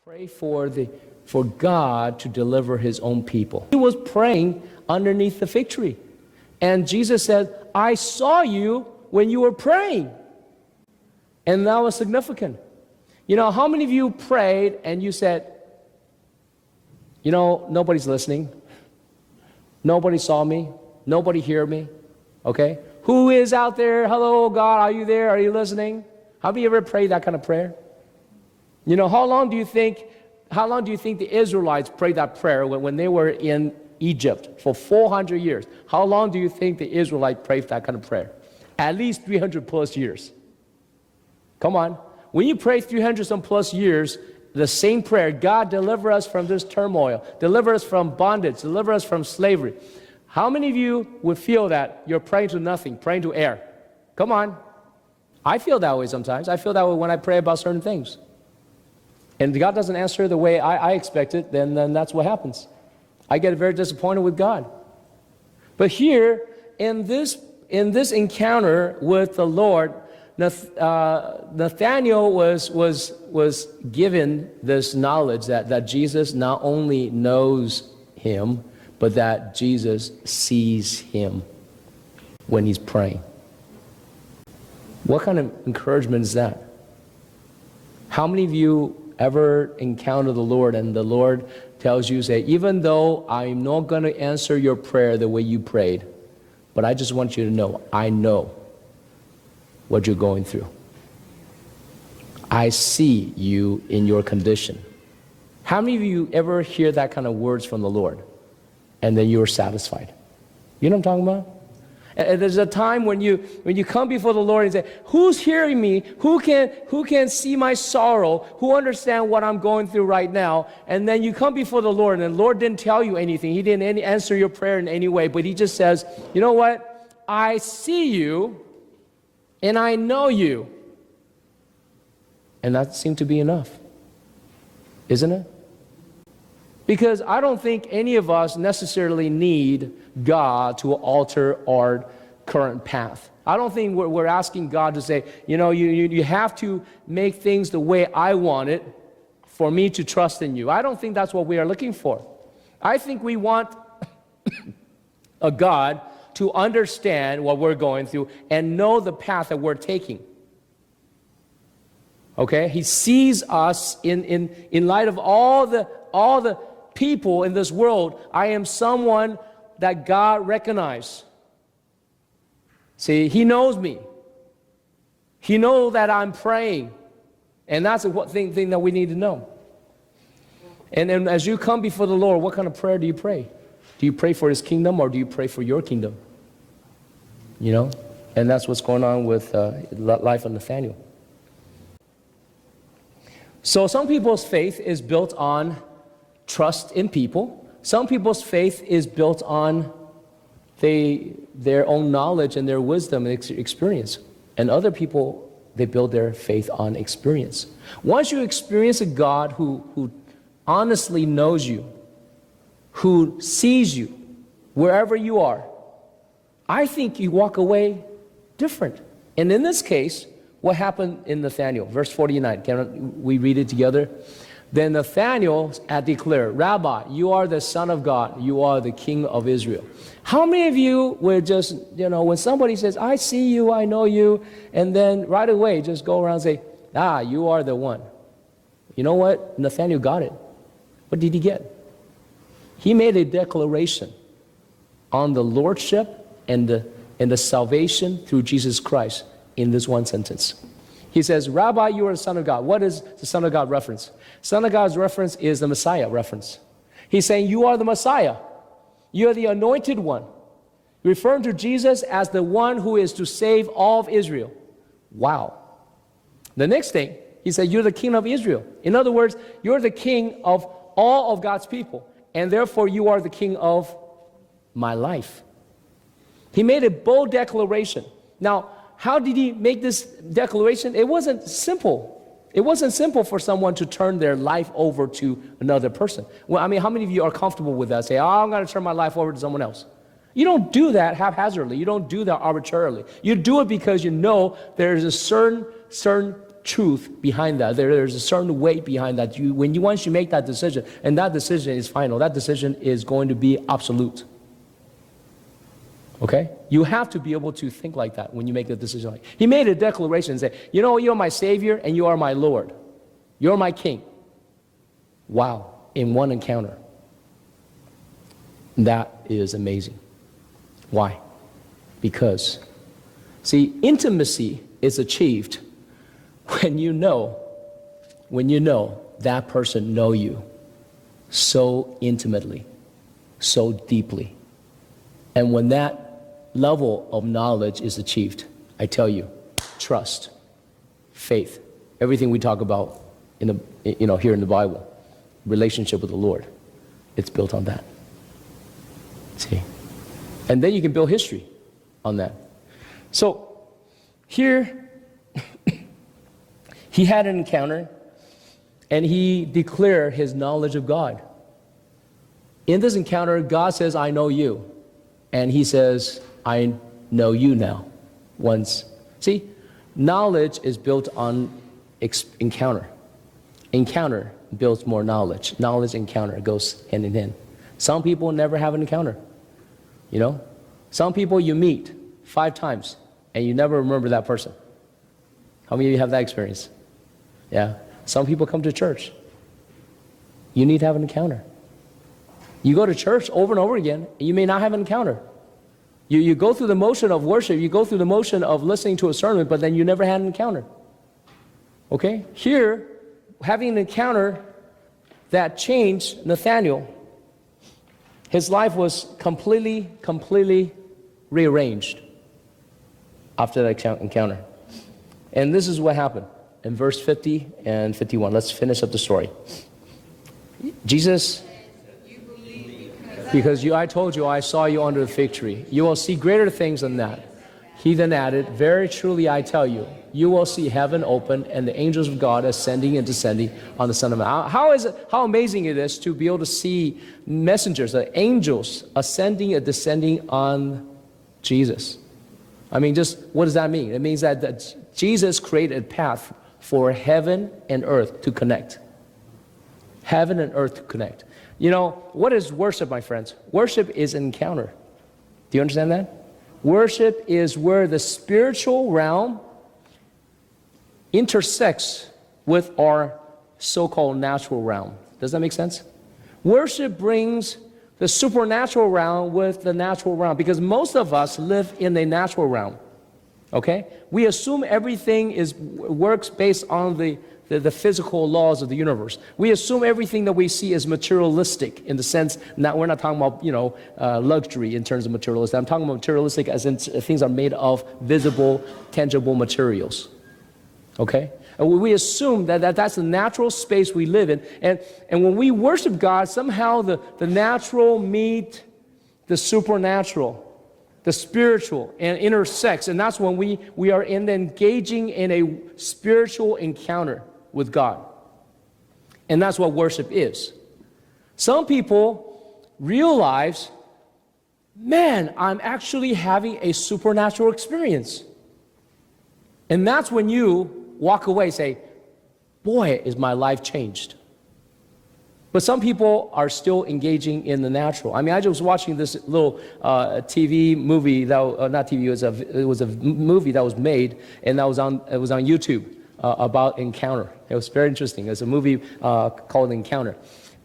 Pray for God to deliver his own people. He was praying underneath the fig tree. And Jesus said, I saw you when you were praying. And that was significant. You know, how many of you prayed and you said, you know, nobody's listening. Nobody saw me. Nobody heard me. Okay? Who is out there? Hello, God, are you there? Are you listening? Have you ever prayed that kind of prayer? You know, how long do you think the Israelites prayed that prayer when they were in Egypt for 400 years? How long do you think the Israelites prayed that kind of prayer? At least 300 plus years. Come on. When you pray 300 some plus years, the same prayer, God deliver us from this turmoil, deliver us from bondage, deliver us from slavery. How many of you would feel that you're praying to nothing, praying to air? Come on. I feel that way sometimes. I feel that way when I pray about certain things. And God doesn't answer the way I expect it, then that's what happens. I get very disappointed with God. But here, in this encounter with the Lord, Nathanael was given this knowledge that Jesus not only knows him, but that Jesus sees him when he's praying. What kind of encouragement is that? How many of you ever encounter the Lord and the Lord tells you, say, even though I'm not going to answer your prayer the way you prayed, but I just want you to know, I know what you're going through. I see you in your condition. How many of you ever hear that kind of words from the Lord and then you're satisfied? You know what I'm talking about? And there's a time when you come before the Lord and say, who's hearing me? Who can see my sorrow? Who understand what I'm going through right now? And then you come before the Lord, and the Lord didn't tell you anything. He didn't answer your prayer in any way, but he just says, you know what? I see you, and I know you. And that seemed to be enough, isn't it? Because I don't think any of us necessarily need God to alter our current path. I don't think we're asking God to say, you know, you have to make things the way I want it for me to trust in you. I don't think that's what we are looking for. I think we want a God to understand what we're going through and know the path that we're taking. Okay? He sees us in light of all the people in this world. I am someone that God recognizes. See, he knows me. He knows that I'm praying. And that's the thing that we need to know. And as you come before the Lord, what kind of prayer do you pray? Do you pray for his kingdom or do you pray for your kingdom? You know? And that's what's going on with life of Nathanael. So some people's faith is built on trust in people. Some people's faith is built on their own knowledge and their wisdom and experience. And other people, they build their faith on experience. Once you experience a God who honestly knows you, who sees you wherever you are, I think you walk away different. And in this case, what happened in Nathanael? Verse 49, can we read it together? Then Nathanael had declared, Rabbi, you are the Son of God. You are the King of Israel. How many of you would just, you know, when somebody says, I see you, I know you, and then right away just go around and say, you are the one. You know what? Nathanael got it. What did he get? He made a declaration on the lordship and the salvation through Jesus Christ in this one sentence. He says, Rabbi, you are the Son of God. What is the Son of God reference? Son of God's reference is the Messiah reference. He's saying, you are the Messiah. You are the anointed one. Referring to Jesus as the one who is to save all of Israel. Wow. The next thing, he said, you're the King of Israel. In other words, you're the King of all of God's people. And therefore, you are the King of my life. He made a bold declaration. Now, how did he make this declaration? It wasn't simple. It wasn't simple for someone to turn their life over to another person. Well, I mean, how many of you are comfortable with that? Say, I'm going to turn my life over to someone else. You don't do that haphazardly. You don't do that arbitrarily. You do it because you know there's a certain truth behind that. There's a certain weight behind that. Once you make that decision, and that decision is final, that decision is going to be absolute. Okay? You have to be able to think like that when you make a decision. He made a declaration and said, you know, you're my Savior and you are my Lord. You're my King. Wow. In one encounter. That is amazing. Why? Because, see, intimacy is achieved when you know that person know you so intimately, so deeply. And when that level of knowledge is achieved, I tell you, trust, faith, everything we talk about here in the Bible, relationship with the Lord, it's built on that. See? And then you can build history on that. So here, he had an encounter, and he declared his knowledge of God. In this encounter, God says, I know you. And he says, I know you now. Once. See, knowledge is built on encounter. Encounter builds more knowledge. Knowledge, encounter goes hand in hand. Some people never have an encounter. You know? Some people you meet 5 times, and you never remember that person. How many of you have that experience? Yeah. Some people come to church. You need to have an encounter. You go to church over and over again, and you may not have an encounter. You go through the motion of worship, you go through the motion of listening to a sermon, but then you never had an encounter. Okay? Here, having an encounter that changed Nathaniel, his life was completely rearranged after that encounter. And this is what happened in verse 50 and 51. Let's finish up the story. Jesus, because I told you I saw you under the fig tree. You will see greater things than that. He then added, very truly I tell you, you will see heaven open and the angels of God ascending and descending on the Son of Man. How amazing it is to be able to see messengers, the angels ascending and descending on Jesus. I mean, just what does that mean? It means that Jesus created a path for heaven and earth to connect. Heaven and earth to connect. You know, what is worship, my friends? Worship is an encounter. Do you understand that? Worship is where the spiritual realm intersects with our so-called natural realm. Does that make sense? Worship brings the supernatural realm with the natural realm, because most of us live in a natural realm. Okay? We assume everything works based on the physical laws of the universe. We assume everything that we see is materialistic in the sense, we're not talking about, luxury in terms of materialistic. I'm talking about materialistic as in things are made of visible, tangible materials. Okay? And we assume that's the natural space we live in. And when we worship God, somehow the natural meet the supernatural, the spiritual, and intersects. And that's when we are engaging in a spiritual encounter with God. And that's what worship is. Some people realize, man, I'm actually having a supernatural experience. And that's when you walk away and say, boy, is my life changed. But some people are still engaging in the natural. I mean, I was watching this little TV movie, not TV, it was a movie that was made, and it was on YouTube about Encounter. It was very interesting. It's a movie called Encounter.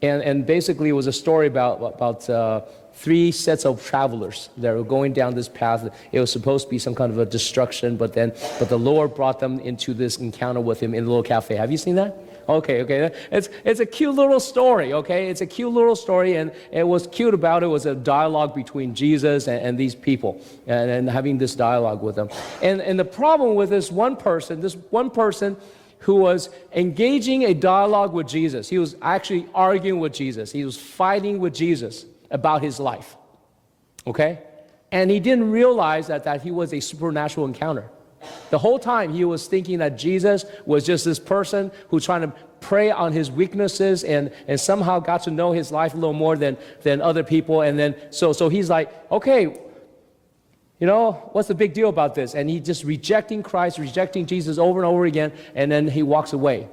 And basically it was a story about 3 sets of travelers that were going down this path. It was supposed to be some kind of a destruction, but the Lord brought them into this encounter with him in a little cafe. Have you seen that? Okay. It's a cute little story, okay? It's a cute little story, and what's cute about it was a dialogue between Jesus and these people, and having this dialogue with them. And the problem with this one person who was engaging a dialogue with Jesus, he was actually arguing with Jesus. He was fighting with Jesus about his life, okay? And he didn't realize that he was a supernatural encounter. The whole time he was thinking that Jesus was just this person who's trying to prey on his weaknesses and somehow got to know his life a little more than other people. And then so he's like, okay, you know, what's the big deal about this? And he just rejecting Christ, rejecting Jesus over and over again, and then he walks away.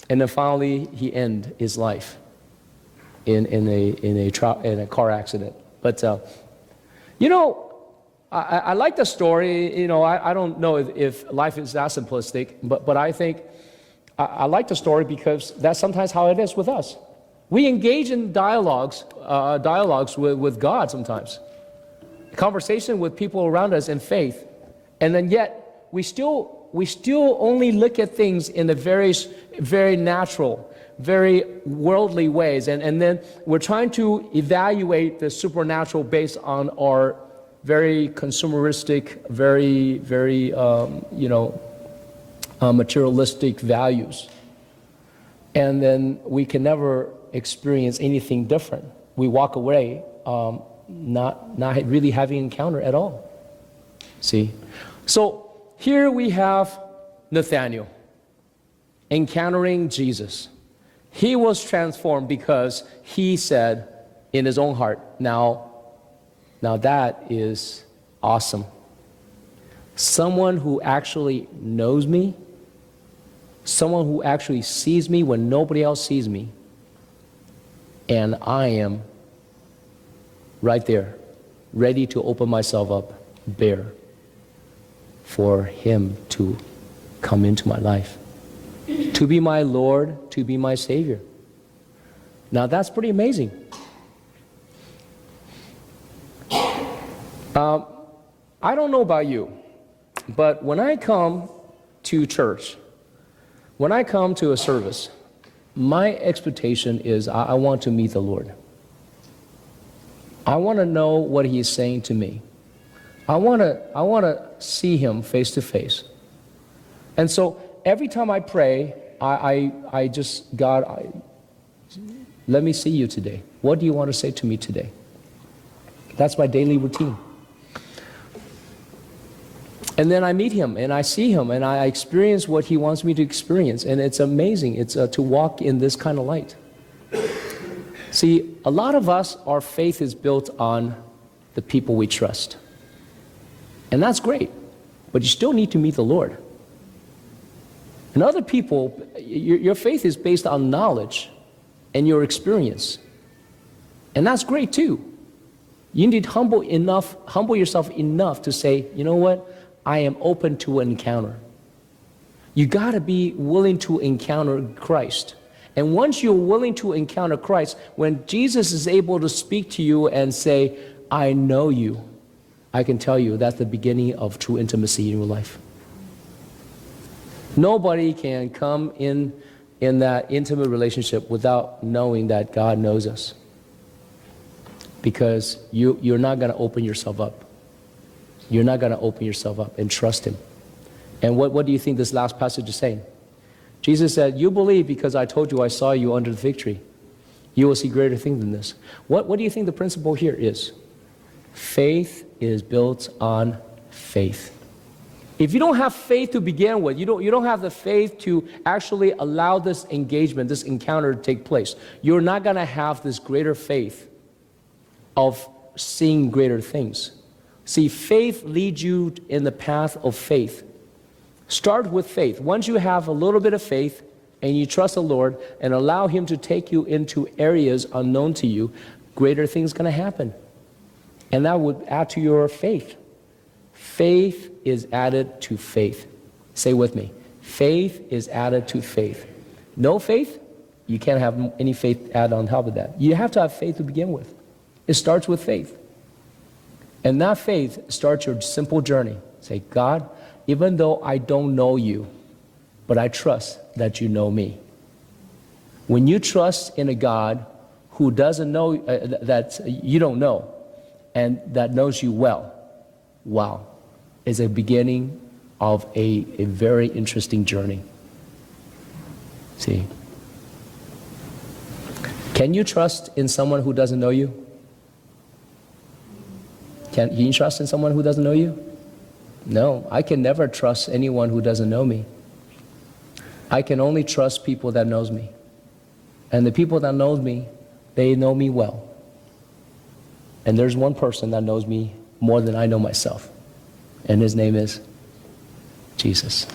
And then finally, he ends his life in a car accident. But, you know, I like the story. You know, I don't know if life is that simplistic, but I think I like the story because that's sometimes how it is with us. We engage in dialogues with God sometimes. Conversation with people around us in faith, and then yet we still only look at things in the very natural, very worldly ways, and then we're trying to evaluate the supernatural based on our very consumeristic, very materialistic values, and then we can never experience anything different. We walk away. Not really having encounter at all. See? So here we have Nathanael encountering Jesus. He was transformed because he said in his own heart, now that is awesome. Someone who actually knows me, someone who actually sees me when nobody else sees me, and I am right there, ready to open myself up bare for him to come into my life, to be my Lord, to be my Savior. Now that's pretty amazing. I don't know about you, but when I come to church, when I come to a service, my expectation is I want to meet the Lord. I want to know what he's saying to me. I want to see him face to face. And so every time I pray, I just, God, let me see you today. What do you want to say to me today? That's my daily routine. And then I meet him and I see him and I experience what he wants me to experience. And it's amazing. It's to walk in this kind of light. See, a lot of us, our faith is built on the people we trust. And that's great, but you still need to meet the Lord. And other people, your faith is based on knowledge and your experience. And that's great too. You need to humble yourself enough to say, you know what? I am open to an encounter. You got to be willing to encounter Christ. And once you're willing to encounter Christ, when Jesus is able to speak to you and say, I know you, I can tell you that's the beginning of true intimacy in your life. Nobody can come in that intimate relationship without knowing that God knows us. Because you're not going to open yourself up. You're not going to open yourself up and trust him. And what do you think this last passage is saying? Jesus said, you believe because I told you I saw you under the fig tree. You will see greater things than this. What do you think the principle here is? Faith is built on faith. If you don't have faith to begin with, you don't have the faith to actually allow this engagement, this encounter to take place, you're not going to have this greater faith of seeing greater things. See, faith leads you in the path of faith. Start with faith. Once you have a little bit of faith and you trust the Lord and allow him to take you into areas unknown to you, greater things going to happen. And that would add to your faith. Faith is added to faith. Say with me. Faith is added to faith. No faith, you can't have any faith added on top of that. You have to have faith to begin with. It starts with faith. And that faith starts your simple journey. Say, God, even though I don't know you, but I trust that you know me. When you trust in a God who doesn't know, that you don't know, and that knows you well, wow, is a beginning of a very interesting journey. See? Can you trust in someone who doesn't know you? Can you trust in someone who doesn't know you? No, I can never trust anyone who doesn't know me. I can only trust people that knows me. And the people that knows me, they know me well. And there's one person that knows me more than I know myself. And his name is Jesus.